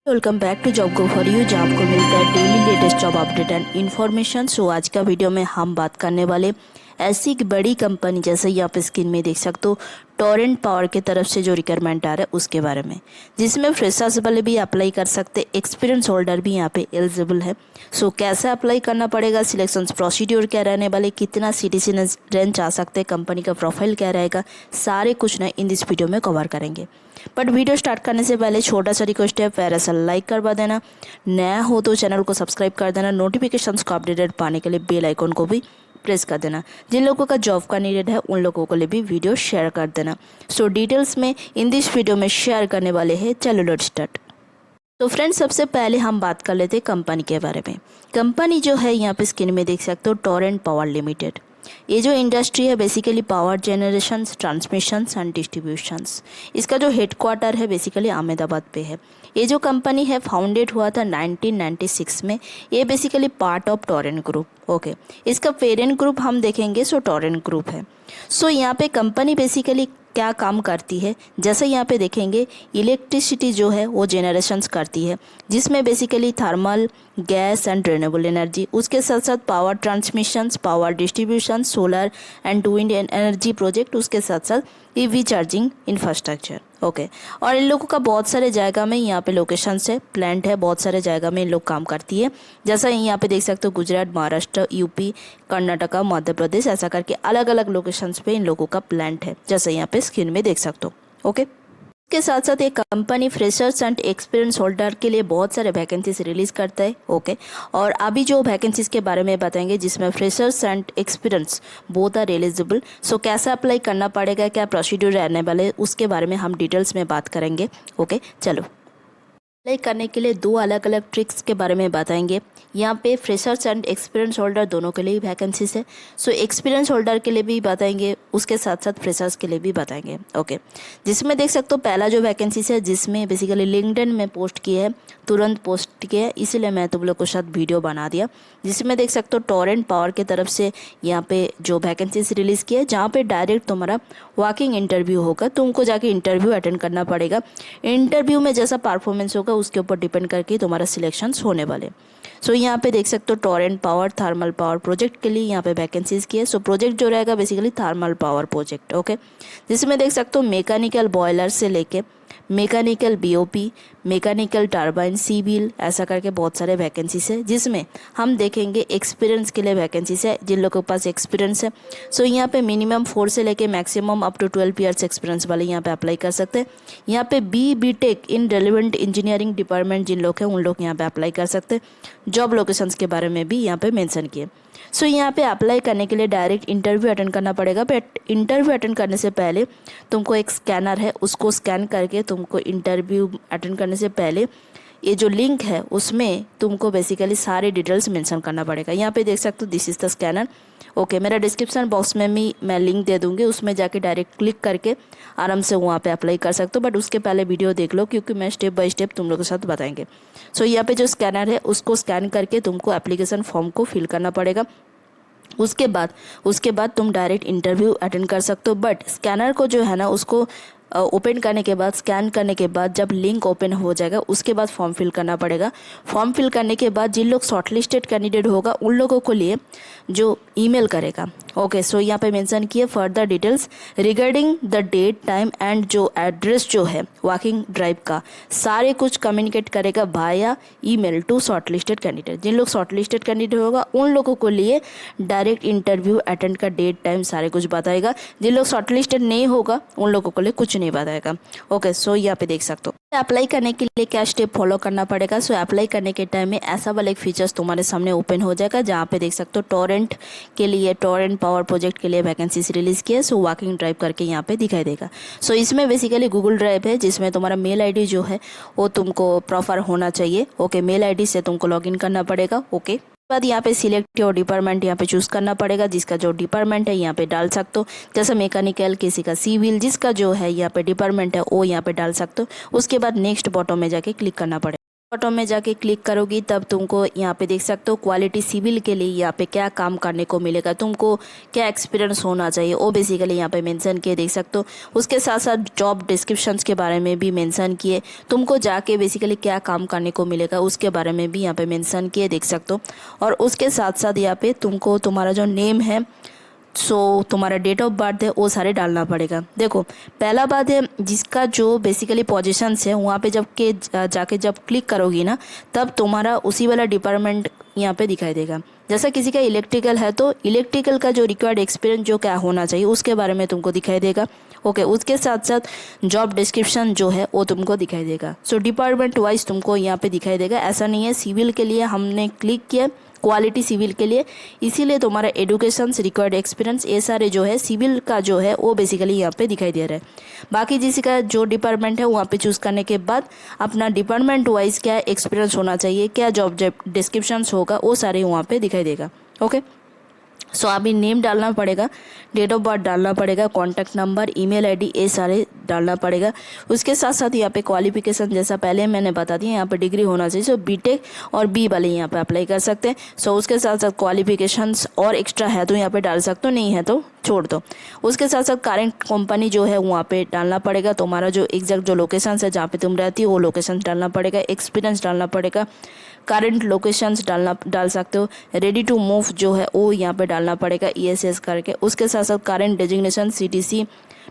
Welcome back to job go for you, जहाँ आपको मिलता है daily latest job update and information. So आज का वीडियो में हम बात करने वाले ऐसी एक बड़ी कंपनी, जैसे यहाँ पे स्क्रीन में देख सकते हो, टोरेंट पावर की तरफ से जो रिक्वायरमेंट आ रहा है उसके बारे में, जिसमें फ्रेशर्स वाले भी अप्लाई कर सकते, एक्सपीरियंस होल्डर भी यहाँ पे एलिजिबल है। सो कैसे अप्लाई करना पड़ेगा, सिलेक्शन प्रोसीड्यूर क्या रहने वाले, कितना सिटीजन रेंज आ सकते, कंपनी का प्रोफाइल क्या रहेगा, सारे कुछ ना इन दिस वीडियो में कवर करेंगे। बट वीडियो स्टार्ट करने से पहले छोटा सा रिक्वेस्ट है, प्यारा सा लाइक करवा देना, नया हो तो चैनल को सब्सक्राइब कर देना, नोटिफिकेशंस को अपडेटेड पाने के लिए बेल आइकन को भी प्रेस कर देना। जिन लोगों का जॉब का नीडेड है उन लोगों के लिए भी वीडियो शेयर कर देना। सो डिटेल्स में इन दिस वीडियो में शेयर करने वाले हैं। चलो लेट्स स्टार्ट। तो फ्रेंड्स, सबसे पहले हम बात कर लेते हैं कंपनी के बारे में। कंपनी जो है यहाँ पे स्क्रीन में देख सकते हो, टोरेंट पावर लिमिटेड। ये जो इंडस्ट्री है basically power generation, transmissions and distributions. इसका जो हेडक्वार्टर है बेसिकली अहमदाबाद पे है। ये जो कंपनी है फाउंडेड हुआ था 1996 में। ये basically part of Torrent group. Okay, इसका पेरेंट ग्रुप हम देखेंगे सो टोरेंट ग्रुप है। सो यहाँ पे कंपनी बेसिकली क्या काम करती है, जैसे यहाँ पे देखेंगे इलेक्ट्रिसिटी जो है वो जनरेशंस करती है, जिसमें basically thermal, gas and renewable energy, उसके साथ साथ power transmissions, power distribution, solar and wind energy project, उसके साथ साथ ईवी चार्जिंग इंफ्रास्ट्रक्चर। ओके, और इन लोगों का बहुत सारे जगह में यहाँ पे लोकेशंस है, प्लांट है, बहुत सारे जगह में इन लोग काम करती है। जैसा यहाँ पे देख सकते हो गुजरात, महाराष्ट्र, यूपी, कर्नाटका, मध्य प्रदेश, ऐसा करके अलग अलग लोकेशंस पे इन लोगों का प्लांट है, जैसे यहाँ पे स्क्रीन में देख सकते हो। ओके, के साथ साथ एक company freshers and experience holder के लिए बहुत सारे वैकेंसीज रिलीज करता है। ओके, और अभी जो वैकेंसीज के बारे में बताएंगे, जिसमें freshers and experience both are eligible. So कैसे अप्लाई करना पड़ेगा, क्या प्रोसीड्यूर रहने वाले, उसके बारे में हम डिटेल्स में बात करेंगे। ओके, चलो। अप्लाई करने के लिए दो अलग अलग ट्रिक्स के बारे में बताएंगे। यहाँ पे फ्रेशर्स एंड एक्सपीरियंस होल्डर दोनों के लिए वैकेंसीज है। सो एक्सपीरियंस होल्डर के लिए भी बताएंगे, उसके साथ साथ फ्रेशर्स के लिए भी बताएंगे। ओके, जिसमें देख सकते हो पहला जो वैकेंसीज है, जिसमें बेसिकली लिंक्डइन में पोस्ट किए है, तुरंत पोस्ट किया है, इसीलिए मैं तुम लोग को साथ वीडियो बना दिया। जिसमें देख सकते हो टोरेंट पावर की तरफ से यहाँ पे जो वैकेंसीज रिलीज़ किया है, जहाँ पे डायरेक्ट तुम्हारा वॉकिंग इंटरव्यू होगा, तुमको जाके इंटरव्यू अटेंड करना पड़ेगा। इंटरव्यू में जैसा परफॉर्मेंस होगा उसके ऊपर डिपेंड करके तुम्हारा सिलेक्शंस होने वाले। सो यहाँ पे देख सकते हो Torrent power thermal power project के लिए यहाँ पे वैकेंसीज की है। सो प्रोजेक्ट जो रहेगा basically thermal power project. Okay, जिसमें देख सकते हो मैकेनिकल बॉयलर से लेके mechanical BOP, mechanical turbine, civil, ऐसा करके बहुत सारे वैकेंसीज है। जिसमें हम देखेंगे एक्सपीरियंस के लिए वैकेंसीज है, जिन लोगों के पास एक्सपीरियंस है। सो यहाँ पे मिनिमम 4 से लेके maximum up to 12 years experience वाले यहाँ पे अप्लाई कर सकते हैं। यहाँ पे B Tech in relevant engineering department जिन लोग हैं उन लोग यहाँ पे अप्लाई कर सकते हैं। जॉब लोकेशंस के बारे में भी यहाँ पे मेंशन किए। सो यहाँ पे अप्लाई करने के लिए डायरेक्ट इंटरव्यू अटेंड करना पड़ेगा। बट इंटरव्यू अटेंड करने से पहले तुमको एक स्कैनर है, उसको स्कैन करके तुमको इंटरव्यू अटेंड करने से पहले ये जो लिंक है उसमें तुमको बेसिकली सारे डिटेल्स मेंशन करना पड़ेगा। यहाँ पे देख सकते हो this is the scanner. Okay, मेरा डिस्क्रिप्शन बॉक्स में भी मैं लिंक दे दूँगी, उसमें जाके डायरेक्ट क्लिक करके आराम से वहाँ पे अप्लाई कर सकते हो। बट उसके पहले वीडियो देख लो, क्योंकि मैं स्टेप बाय स्टेप तुम लोगों के साथ बताएंगे। सो यहाँ पे जो स्कैनर है उसको स्कैन करके तुमको एप्लीकेशन फॉर्म को फिल करना पड़ेगा। उसके बाद तुम डायरेक्ट इंटरव्यू अटेंड कर सकते हो। बट स्कैनर को जो है ना, उसको ओपन करने के बाद, स्कैन करने के बाद जब लिंक ओपन हो जाएगा उसके बाद फॉर्म फिल करना पड़ेगा। फॉर्म फिल करने के बाद जिन लोग शॉर्टलिस्टेड कैंडिडेट होगा उन लोगों को लिए जो ईमेल करेगा। ओके, सो यहाँ पे मेंशन किए further details regarding the date, time and जो एड्रेस जो है वॉकिंग ड्राइव का, सारे कुछ कम्युनिकेट करेगा via email to shortlisted candidate. जिन लोग शॉर्टलिस्टेड कैंडिडेट होगा उन लोगों को लिए डायरेक्ट इंटरव्यू अटेंड का डेट, टाइम सारे कुछ बताएगा। जिन लोग शॉर्टलिस्टेड नहीं होगा उन लोगों को लिए कुछ नहीं बताएगा। ओके, सो यहाँ पे देख सकते हो अप्लाई करने के लिए क्या स्टेप फॉलो करना पड़ेगा। सो अप्लाई करने के टाइम में ऐसा वाला एक फीचर्स तुम्हारे सामने ओपन हो जाएगा, जहाँ पे देख सकते हो टोरेंट के लिए, टोरेंट पावर प्रोजेक्ट के लिए वैकेंसीज रिलीज किए। सो वॉकिंग ड्राइव करके यहाँ पे दिखाई देगा। सो इसमें बेसिकली गूगल ड्राइव है, जिसमें तुम्हारा मेल आईडी जो है वो तुमको प्रॉपर होना चाहिए। ओके, मेल आईडी से तुमको लॉगिन करना पड़ेगा। ओके, बाद यहाँ पे सिलेक्ट योर डिपार्टमेंट यहाँ पे चूज़ करना पड़ेगा, जिसका जो डिपार्टमेंट है यहाँ पे डाल सकते हो। जैसे मैकेनिकल, किसी का सिविल, जिसका जो है यहाँ पे डिपार्टमेंट है वो यहाँ पे डाल सकते हो। उसके बाद नेक्स्ट बॉटम में जाके क्लिक करना पड़ेगा। ऑटो में जाके क्लिक करोगी तब तुमको यहाँ पे देख सकते हो क्वालिटी सिविल के लिए यहाँ पे क्या काम करने को मिलेगा, तुमको क्या एक्सपीरियंस होना चाहिए वो बेसिकली यहाँ पे मेंशन किए देख सकते हो। उसके साथ साथ जॉब डिस्क्रिप्शंस के बारे में भी मेंशन किए, तुमको जाके बेसिकली क्या काम करने को मिलेगा उसके बारे में भी यहाँ पे मेंशन किए देख सकते हो। और उसके साथ साथ यहाँ पे तुमको तुम्हारा जो नेम है तुम्हारा डेट ऑफ बर्थ है वो सारे डालना पड़ेगा। देखो पहला बात है जिसका जो बेसिकली पोजीशंस है वहाँ पे जाके जब क्लिक करोगी ना तब तुम्हारा उसी वाला डिपार्टमेंट यहाँ पे दिखाई देगा। जैसा किसी का इलेक्ट्रिकल है तो इलेक्ट्रिकल का जो रिक्वायर्ड एक्सपीरियंस जो क्या होना चाहिए उसके बारे में तुमको दिखाई देगा। ओके, उसके साथ साथ जॉब डिस्क्रिप्शन जो है वो तुमको दिखाई देगा। डिपार्टमेंट वाइज तुमको यहाँ पे दिखाई देगा। ऐसा नहीं है सिविल के लिए हमने क्लिक किया क्वालिटी सिविल के लिए, इसीलिए तुम्हारा एडुकेशन रिक्वायर्ड एक्सपीरियंस ये सारे जो है सिविल का जो है वो बेसिकली यहाँ पे दिखाई दे रहा है। बाकी जिसी का जो डिपार्टमेंट है वहाँ पे चूज़ करने के बाद अपना डिपार्टमेंट वाइज क्या एक्सपीरियंस होना चाहिए, क्या जॉब डिस्क्रिप्शंस होगा वो सारे वहाँ पे दिखाई देगा। ओके, अभी नेम डालना पड़ेगा, डेट ऑफ बर्थ डालना पड़ेगा, कॉन्टैक्ट नंबर, ईमेल आईडी ये सारे डालना पड़ेगा। उसके साथ साथ यहाँ पे क्वालिफिकेशन जैसा पहले मैंने बता दिया यहाँ पे डिग्री होना चाहिए। बीटेक और बी वाले यहाँ पे अप्लाई कर सकते हैं। उसके साथ साथ क्वालिफिकेशंस और एक्स्ट्रा है तो यहाँ पे डाल सकते हो, नहीं है तो छोड़ दो। उसके साथ साथ करेंट कंपनी जो है वहाँ पे डालना पड़ेगा, तुम्हारा जो एग्जैक्ट जो लोकेशन है जहाँ पे तुम रहती हो वो लोकेशन डालना पड़ेगा, एक्सपीरियंस डालना पड़ेगा, करंट लोकेशंस डाल सकते हो, रेडी टू मूव जो है वो यहाँ पे डालना पड़ेगा ESS करके। उसके साथ साथ current designation CTC,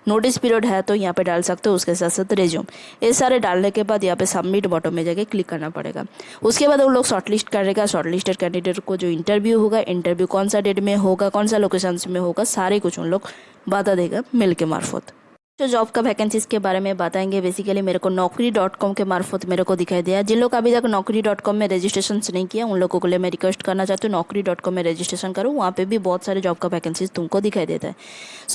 notice period है तो यहाँ पे डाल सकते हो। उसके साथ साथ रेज्यूम, ये सारे डालने के बाद यहाँ पे सबमिट बटन में जाके क्लिक करना पड़ेगा। उसके बाद वो लोग शॉर्टलिस्ट करेगा। शॉर्टलिस्टेड कैंडिडेट को जो इंटरव्यू होगा, इंटरव्यू कौन सा डेट में होगा, कौन सा लोकेशन में होगा, सारे कुछ उन लोग बता देगा मेल के मार्फत। जो जॉब का वैकेंसीज के बारे में बताएंगे बेसिकली मेरे को naukri.com के मार्फत मेरे को दिखाई दिया। जिन लोग अभी तक naukri.com में रजिस्ट्रेशन नहीं किया उन लोगों के लिए मैं रिक्वेस्ट करना चाहती हूँ naukri.com में रजिस्ट्रेशन करो, वहाँ पे भी बहुत सारे जॉब का वैकेंसीज तुमको दिखाई देता है।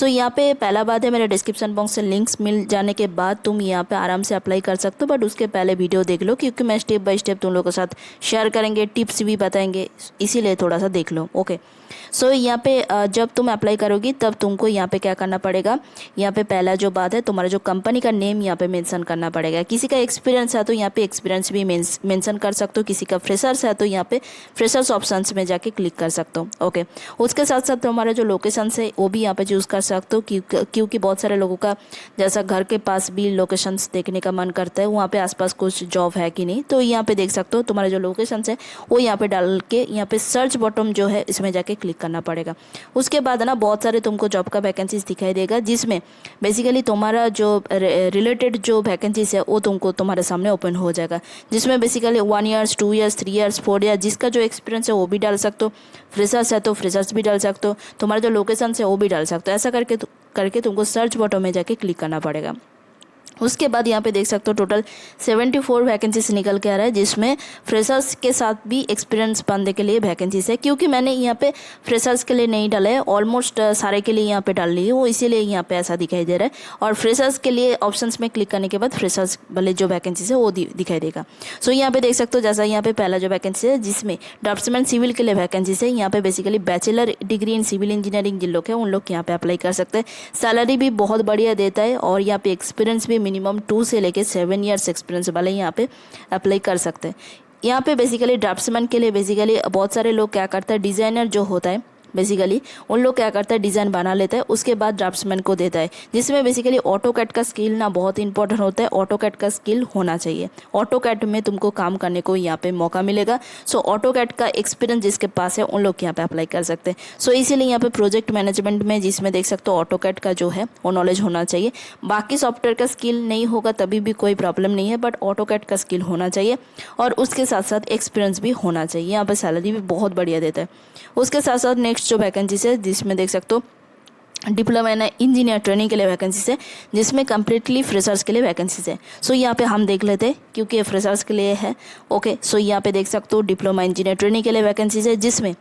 यहाँ पे पहला बात है मेरे डिस्क्रिप्शन बॉक्स से लिंक्स मिल जाने के बाद तुम यहाँ पे आराम से अप्लाई कर सकते हो, बट उसके पहले वीडियो देख लो क्योंकि मैं स्टेप बाय स्टेप तुम लोगों के साथ शेयर करेंगे, टिप्स भी बताएंगे, इसीलिए थोड़ा सा देख लो। ओके, यहाँ पे जब तुम अप्लाई करोगी तब तुमको यहाँ पे क्या करना पड़ेगा, यहाँ पे पहला जो बात है तुम्हारा जो कंपनी का नेम यहाँ पे मेंशन करना पड़ेगा। किसी का एक्सपीरियंस है तो यहाँ पे एक्सपीरियंस भी मेंशन कर सकते हो, किसी का फ्रेशर्स है तो यहाँ पे फ्रेशर्स ऑप्शंस में जाके क्लिक कर सकते हो। ओके, उसके साथ साथ तुम्हारा जो लोकेशन है वो भी यहाँ पे चूज़ कर सकते हो क्योंकि बहुत सारे लोगों का जैसा घर के पास भी लोकेशंस देखने का मन करता है, वहाँ पे आसपास कुछ जॉब है कि नहीं, तो यहाँ पे देख सकते हो तुम्हारा जो लोकेशन है वो यहाँ पे डाल के यहाँ पे सर्च बटन जो है इसमें जाके क्लिक करना पड़ेगा। उसके बाद ना बहुत सारे तुमको जॉब का वैकेंसीज दिखाई देगा जिसमें बेसिकली तुम्हारा जो रिलेटेड जो वैकेंसीज है वो तुमको तुम्हारे सामने ओपन हो जाएगा, जिसमें basically 1 years 2 years 3 years 4 years जिसका जो एक्सपीरियंस है वो भी डाल सकते हो, फ्रेशर्स है तो फ्रेशर्स भी डाल सकते हो, तुम्हारा जो लोकेशन है वो भी डाल सकते हो। ऐसा करके तुमको सर्च बटन में जाके क्लिक करना पड़ेगा। उसके बाद यहाँ पे देख सकते हो टोटल 74 वैकेंसीज निकल के आ रहा है, जिसमें फ्रेशर्स के साथ भी एक्सपीरियंस बंदे के लिए वैकेंसीज है। क्योंकि मैंने यहाँ पे फ्रेशर्स के लिए नहीं डाला है, ऑलमोस्ट सारे के लिए यहाँ पे डाल ली है, वो इसीलिए यहाँ पे ऐसा दिखाई दे रहा है। और फ्रेशर्स के लिए ऑप्शंस में क्लिक करने के बाद फ्रेशर्स वाले जो वैकेंसीज है वो दिखाई देगा। यहाँ पे देख सकते हो जैसा यहाँ पे पहला जो वैकेंसी है जिसमें ड्राफ्ट्समैन सिविल के लिए वैकेंसीज है, यहाँ पे basically bachelor degree in civil engineering जिन लोग हैं उन लोग यहाँ पे अप्लाई कर सकते हैं। सैलरी भी बहुत बढ़िया देता है और यहाँ पे एक्सपीरियंस भी मिनिमम 2 से लेके 7 ईयर्स एक्सपीरियंस वाले यहाँ पे अप्लाई कर सकते हैं। यहाँ पे बेसिकली ड्राफ्ट्समैन के लिए बेसिकली बहुत सारे लोग क्या करते हैं, डिज़ाइनर जो होता है बेसिकली उन लोग क्या करता है डिज़ाइन बना लेता है, उसके बाद ड्राफ्ट्समैन को देता है, जिसमें बेसिकली ऑटोकैड का स्किल ना बहुत इंपॉर्टेंट होता है। ऑटोकैड का स्किल होना चाहिए, ऑटोकैड में तुमको काम करने को यहाँ पे मौका मिलेगा। ऑटोकैड का एक्सपीरियंस जिसके पास है उन लोग यहाँ पे अप्लाई कर सकते हैं। इसीलिए यहाँ पे प्रोजेक्ट मैनेजमेंट में जिसमें देख सकते हो ऑटोकैड का जो है वो नॉलेज होना चाहिए। बाकी सॉफ्टवेयर का स्किल नहीं होगा तभी भी कोई प्रॉब्लम नहीं है, बट ऑटोकैड का स्किल होना चाहिए और उसके साथ साथ एक्सपीरियंस भी होना चाहिए। यहाँ पे सैलरी भी बहुत बढ़िया देता है। उसके साथ साथ नेक्स्ट जो वैकेंसीज है जिसमें देख सकते हो डिप्लोमा इन इंजीनियर ट्रेनिंग के लिए वैकेंसीज है, जिसमें कम्प्लीटली फ्रेशर्स के लिए वैकेंसीज है। यहाँ पे हम देख लेते हैं क्योंकि ये फ्रेशर्स के लिए है। ओके, यहाँ पे देख सकते हो डिप्लोमा इंजीनियर ट्रेनिंग के लिए वैकेंसीज है, जिसमें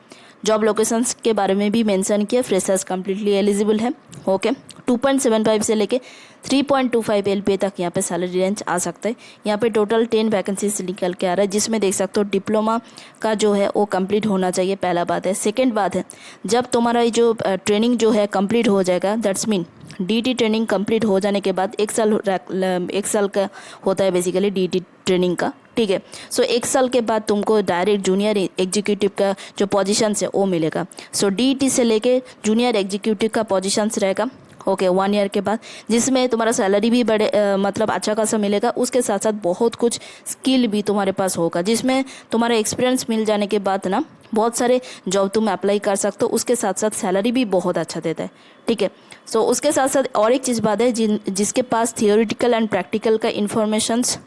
जॉब लोकेशंस के बारे में भी मेंशन किया। फ्रेशर्स कम्प्लीटली एलिजिबल है। ओके, 2.75 से लेके 3.25 LPA तक यहाँ पे सैलरी रेंज आ सकता है। यहाँ पे टोटल 10 वैकेंसीज निकल के आ रहा है, जिसमें देख सकते हो डिप्लोमा का जो है वो कंप्लीट होना चाहिए, पहला बात है। सेकेंड बात है जब तुम्हारा ये जो ट्रेनिंग जो है कंप्लीट हो जाएगा, that's mean DT training complete हो जाने के बाद 1 साल का होता है बेसिकली DT ट्रेनिंग का ठीक है। सो 1 साल के बाद तुमको डायरेक्ट जूनियर एग्जीक्यूटिव का जो पोजीशन है वो मिलेगा। सो DET से लेके जूनियर एग्जीक्यूटिव का पोजीशंस रहेगा, ओके, 1 ईयर के बाद, जिसमें तुम्हारा सैलरी भी मतलब अच्छा खासा मिलेगा। उसके साथ साथ बहुत कुछ स्किल भी तुम्हारे पास होगा, जिसमें तुम्हारा एक्सपीरियंस मिल जाने के बाद ना बहुत सारे जॉब तुम अप्लाई कर सकते हो। उसके साथ साथ सैलरी भी बहुत अच्छा देता है, ठीक है। सो उसके साथ साथ और एक चीज़ बात है, जिसके पास थियोरिटिकल एंड प्रैक्टिकल का इन्फॉर्मेशंस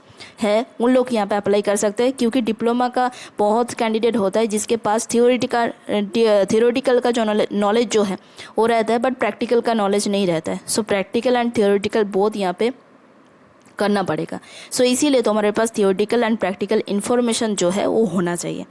है उन लोग यहाँ पे अप्लाई कर सकते हैं, क्योंकि डिप्लोमा का बहुत कैंडिडेट होता है जिसके पास थियोरिटिकल का जो नॉलेज जो है वो रहता है, बट प्रैक्टिकल का नॉलेज नहीं रहता है। सो प्रैक्टिकल एंड थियोरिटिकल बोथ यहाँ पे करना पड़ेगा। सो इसीलिए तुम्हारे पास थियोरिटिकल एंड प्रैक्टिकल इन्फॉर्मेशन जो है वो होना चाहिए।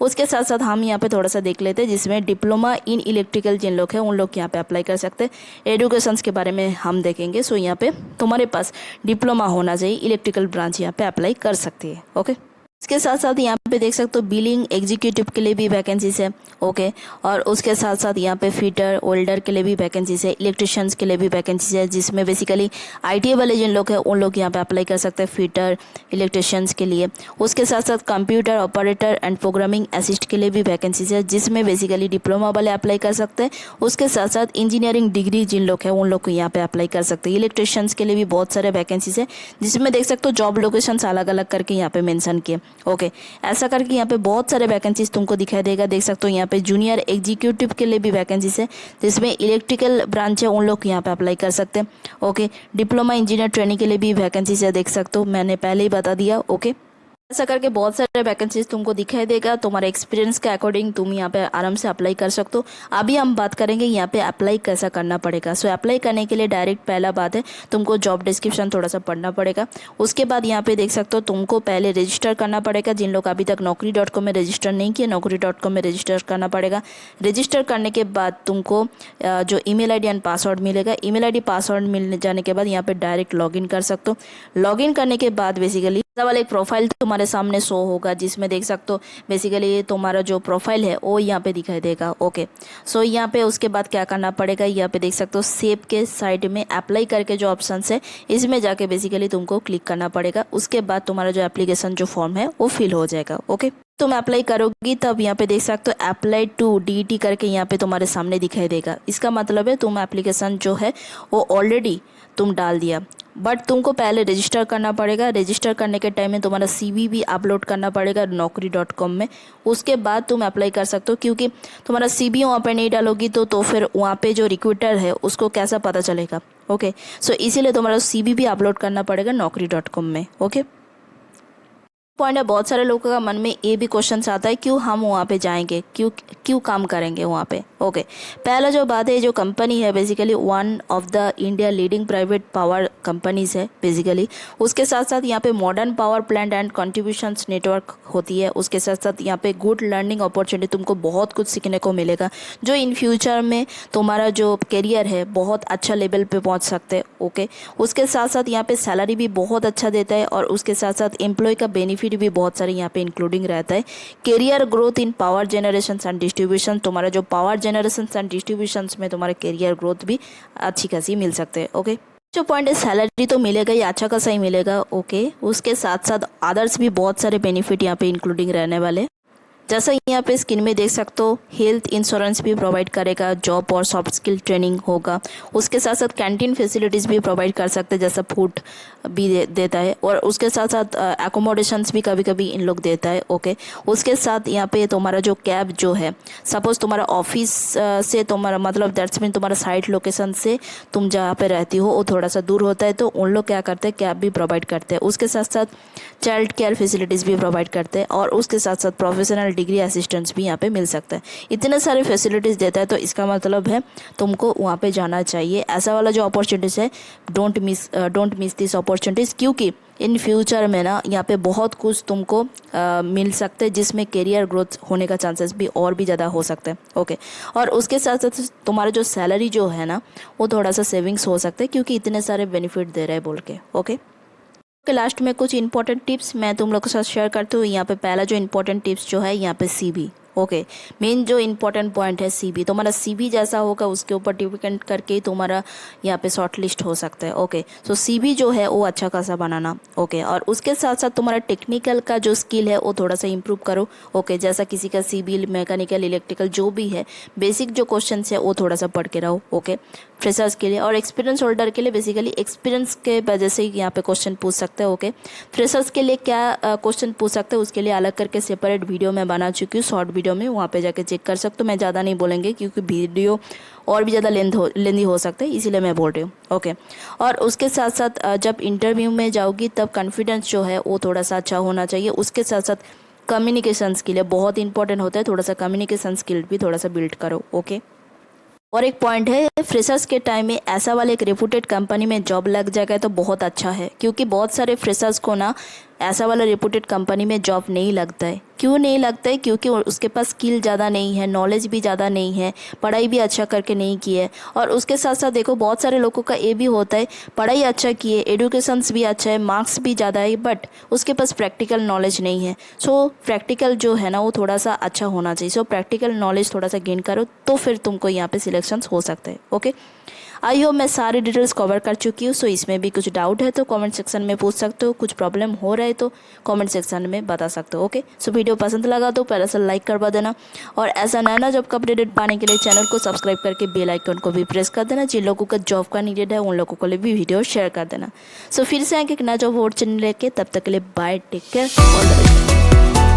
उसके साथ साथ हम यहाँ पे थोड़ा सा देख लेते हैं, जिसमें डिप्लोमा इन इलेक्ट्रिकल जिन लोग हैं उन लोग यहाँ पे अप्लाई कर सकते हैं। एजुकेशंस के बारे में हम देखेंगे। सो यहाँ पे तुम्हारे पास डिप्लोमा होना चाहिए, इलेक्ट्रिकल ब्रांच यहाँ पे अप्लाई कर सकती है, ओके। इसके साथ साथ यहाँ पे देख सकते हो बिलिंग एग्जीक्यूटिव के लिए भी वैकेंसीज है, ओके। और उसके साथ साथ यहाँ पे फिटर वेल्डर के लिए भी वैकेंसीज है, इलेक्ट्रिशियंस के लिए भी वैकेंसीज है, जिसमें बेसिकली ITA वाले जिन लोग हैं उन लोग यहाँ पे अप्लाई कर सकते हैं फिटर इलेक्ट्रिशियंस के लिए। उसके साथ साथ computer operator and programming assist के लिए भी वैकेंसीज है, जिसमें बेसिकली डिप्लोमा वाले अप्लाई कर सकते हैं। उसके साथ साथ इंजीनियरिंग डिग्री जिन लोग हैं उन लोग को यहाँ पे अप्लाई कर सकते हैं। इलेक्ट्रिशियंस के लिए भी बहुत सारे वैकेंसीज है, जिसमें देख सकते हो जॉब लोकेशंस अलग अलग करके यहाँ पे मेंशन किए, ओके। ऐसा करके यहाँ पे बहुत सारे वैकेंसीज तुमको दिखाई देगा। देख सकते हो यहाँ पे जूनियर एग्जीक्यूटिव के लिए भी वैकेंसीज है, जिसमें इलेक्ट्रिकल ब्रांच है उन लोग यहाँ पे अप्लाई कर सकते हैं, ओके। डिप्लोमा इंजीनियर ट्रेनिंग के लिए भी वैकेंसीज है, देख सकते हो, मैंने पहले ही बता दिया, ओके। ऐसा करके बहुत सारे वैकेंसीज तुमको दिखाई देगा। तुम्हारे एक्सपीरियंस के अकॉर्डिंग तुम यहाँ पे आराम से अप्लाई कर सकते हो। अभी हम बात करेंगे यहाँ पे अप्लाई कैसा करना पड़ेगा। सो अप्लाई करने के लिए डायरेक्ट पहला बात है तुमको जॉब डिस्क्रिप्शन थोड़ा सा पढ़ना पड़ेगा। उसके बाद यहाँ पे देख सकते हो तुमको पहले रजिस्टर करना पड़ेगा। जिन लोग अभी तक naukri.com में रजिस्टर नहीं किए, naukri.com में रजिस्टर करना पड़ेगा। रजिस्टर करने के बाद तुमको जो email ID एंड पासवर्ड मिलेगा, email ID पासवर्ड मिल जाने के बाद यहाँ पे डायरेक्ट लॉगिन कर सकते हो। लॉगिन करने के बाद बेसिकली वाला एक प्रोफाइल तुम्हारे सामने शो होगा, जिसमें देख सकते हो बेसिकली तुम्हारा जो प्रोफाइल है वो यहाँ पे दिखाई देगा, ओके। सो यहाँ पे उसके बाद क्या करना पड़ेगा, यहाँ पे देख सकते हो सेव के साइड में अप्लाई करके जो ऑप्शंस है इसमें जाके बेसिकली तुमको क्लिक करना पड़ेगा। उसके बाद तुम्हारा जो एप्लीकेशन जो फॉर्म है वो फिल हो जाएगा, ओके। तुम अप्लाई करोगी तब यहाँ पे देख सकते हो अप्लाई टू DET करके यहाँ पे तुम्हारे सामने दिखाई देगा। इसका मतलब है तुम एप्लीकेशन जो है वो ऑलरेडी तुम डाल दिया, बट तुमको पहले रजिस्टर करना पड़ेगा। रजिस्टर करने के टाइम में तुम्हारा CV भी अपलोड करना पड़ेगा naukri.com में। उसके बाद तुम अप्लाई कर सकते हो, क्योंकि तुम्हारा CV वहाँ पे नहीं डालोगी तो फिर वहाँ पे जो रिक्रूटर है उसको कैसा पता चलेगा, ओके। सो इसीलिए तुम्हारा CV भी अपलोड करना पड़ेगा naukri.com में, ओके। पॉइंट है, बहुत सारे लोगों का मन में ये भी क्वेश्चन आता है क्यों हम वहाँ पे जाएंगे, क्यों काम करेंगे वहाँ पे, ओके। पहला जो बात है, जो कंपनी है basically one of the India leading private power companies है बेसिकली। उसके साथ साथ यहाँ पे modern power plant and contributions network होती है। उसके साथ साथ यहाँ पे गुड लर्निंग अपॉर्चुनिटी, तुमको बहुत कुछ सीखने को मिलेगा जो इन फ्यूचर में तुम्हारा जो करियर है बहुत अच्छा लेवल पे पहुँच सकते हैं, ओके। उसके साथ साथ यहाँ पे सैलरी भी बहुत अच्छा देता है, और उसके साथ साथ एम्प्लॉय का बेनिफिट भी बहुत सारे यहाँ पे इंक्लूडिंग रहता है। Career growth in power generation and distribution, तुम्हारा जो पावर जनरेशन एंड डिस्ट्रीब्यूशन में तुम्हारा करियर ग्रोथ भी अच्छी खासी मिल सकते हैं, ओके। जो पॉइंट है, सैलरी तो मिलेगा ही, अच्छा खासा ही मिलेगा, ओके। उसके साथ साथ अदर्स भी बहुत सारे बेनिफिट यहाँ पे इंक्लूडिंग रहने वाले, जैसा यहाँ पे स्क्रीन में देख सकते हो। हेल्थ इंश्योरेंस भी प्रोवाइड करेगा, जॉब और सॉफ्ट स्किल ट्रेनिंग होगा। उसके साथ साथ कैंटीन फैसिलिटीज़ भी प्रोवाइड कर सकते हैं, जैसा फूड भी देता है, और उसके साथ साथ एकोमोडेशंस भी कभी कभी इन लोग देता है, ओके। उसके साथ यहाँ पे तुम्हारा जो कैब जो है, सपोज तुम्हारा ऑफिस से तुम्हारा मतलब दैट्स मीन तुम्हारा साइट लोकेशन से तुम जहाँ पे रहती हो वो थोड़ा सा दूर होता है, तो उन लोग क्या करते हैं, कैब भी प्रोवाइड करते हैं। उसके साथ साथ चाइल्ड केयर फैसिलिटीज़ भी प्रोवाइड करते हैं, और उसके साथ साथ प्रोफेशनल डिग्री असिस्टेंस भी यहाँ पे मिल सकता है। इतने सारे फैसिलिटीज़ देता है, तो इसका मतलब है तुमको वहाँ पे जाना चाहिए। ऐसा वाला जो अपॉर्चुनिटीज़ है, डोंट मिस दिस अपॉर्चुनिटीज़, क्योंकि इन फ्यूचर में ना यहाँ पे बहुत कुछ तुमको मिल सकते हैं, जिसमें करियर ग्रोथ होने का चांसेस भी और भी ज़्यादा हो सकते हैं, ओके। और उसके साथ साथ तुम्हारा जो सैलरी जो है ना वो थोड़ा सा सेविंग्स हो सकता है, क्योंकि इतने सारे बेनिफिट दे रहा है बोल के, ओके। के लास्ट में कुछ इंपॉर्टेंट टिप्स मैं तुम लोग के साथ शेयर करती हूँ। यहाँ पे पहला जो इंपॉर्टेंट टिप्स जो है यहाँ पे CV, ओके। मेन जो इम्पोर्टेंट पॉइंट है सीवी, तुम्हारा सीवी जैसा होगा उसके ऊपर डिपेंड करके ही तुम्हारा यहाँ पे शॉर्ट लिस्ट हो सकता है। ओके, सो सीवी जो है वो अच्छा खासा बनाना। ओके, और उसके साथ साथ तुम्हारा टेक्निकल का जो स्किल है वो थोड़ा सा इंप्रूव करो। ओके, जैसा किसी का सिविल, मैकेनिकल, इलेक्ट्रिकल जो भी है, बेसिक जो क्वेश्चन है वो थोड़ा सा पढ़ के रहो। ओके, फ्रेशर्स के लिए और एक्सपीरियंस होल्डर के लिए बेसिकली एक्सपीरियंस के वजह से यहाँ पे क्वेश्चन पूछ सकते हैं। ओके, फ्रेशर्स के लिए क्या क्वेश्चन पूछ सकते हैं उसके लिए अलग करके सेपरेट वीडियो मैं बना चुकी हूँ शॉर्ट वीडियो में, वहाँ पे जाके चेक कर सकते हो। मैं ज़्यादा नहीं बोलेंगे क्योंकि वीडियो और भी ज़्यादा लेंदी हो सकता है, इसीलिए मैं बोल रही हूँ। ओके, और उसके साथ साथ जब इंटरव्यू में जाओगी तब कॉन्फिडेंस जो है वो थोड़ा सा अच्छा होना चाहिए। उसके साथ साथ कम्युनिकेशन स्किल है, बहुत इंपॉर्टेंट होता है, थोड़ा सा कम्युनिकेशन स्किल भी थोड़ा सा बिल्ड करो। ओके, और एक पॉइंट है, फ्रेशर्स के टाइम में ऐसा वाला एक रेपुटेड कंपनी में जॉब लग जाएगा तो बहुत अच्छा है, क्योंकि बहुत सारे फ्रेशर्स को ना ऐसा वाला रेपुटेड कंपनी में जॉब नहीं लगता है। क्यों नहीं लगता है? क्योंकि उसके पास स्किल ज़्यादा नहीं है, नॉलेज भी ज़्यादा नहीं है, पढ़ाई भी अच्छा करके नहीं की है। और उसके साथ साथ देखो बहुत सारे लोगों का ये भी होता है, पढ़ाई अच्छा की है, एडुकेशंस भी अच्छा है, मार्क्स भी ज़्यादा है, बट उसके पास प्रैक्टिकल नॉलेज नहीं है। सो प्रैक्टिकल जो है ना वो थोड़ा सा अच्छा होना चाहिए। सो प्रैक्टिकल नॉलेज थोड़ा सा गेन करो तो फिर तुमको यहाँ पे सिलेक्शन हो सकता है। ओके, आई होप मैं सारी डिटेल्स कवर कर चुकी हूँ। सो इसमें भी कुछ डाउट है तो कमेंट सेक्शन में पूछ सकते हो, कुछ प्रॉब्लम हो रहा है तो कमेंट सेक्शन में बता सकते हो। ओके, सो वीडियो पसंद लगा तो पहले से लाइक करवा देना, और ऐसा नया जॉब का अपडेट पाने के लिए चैनल को सब्सक्राइब करके बेल आइकन को भी प्रेस कर देना। जिन लोगों का जॉब का नीडेड है उन लोगों को लिए भी वीडियो शेयर कर देना। सो फिर से आएंगे एक नया जॉब और चैनल लेके, तब तक के लिए bye, take care, all the best.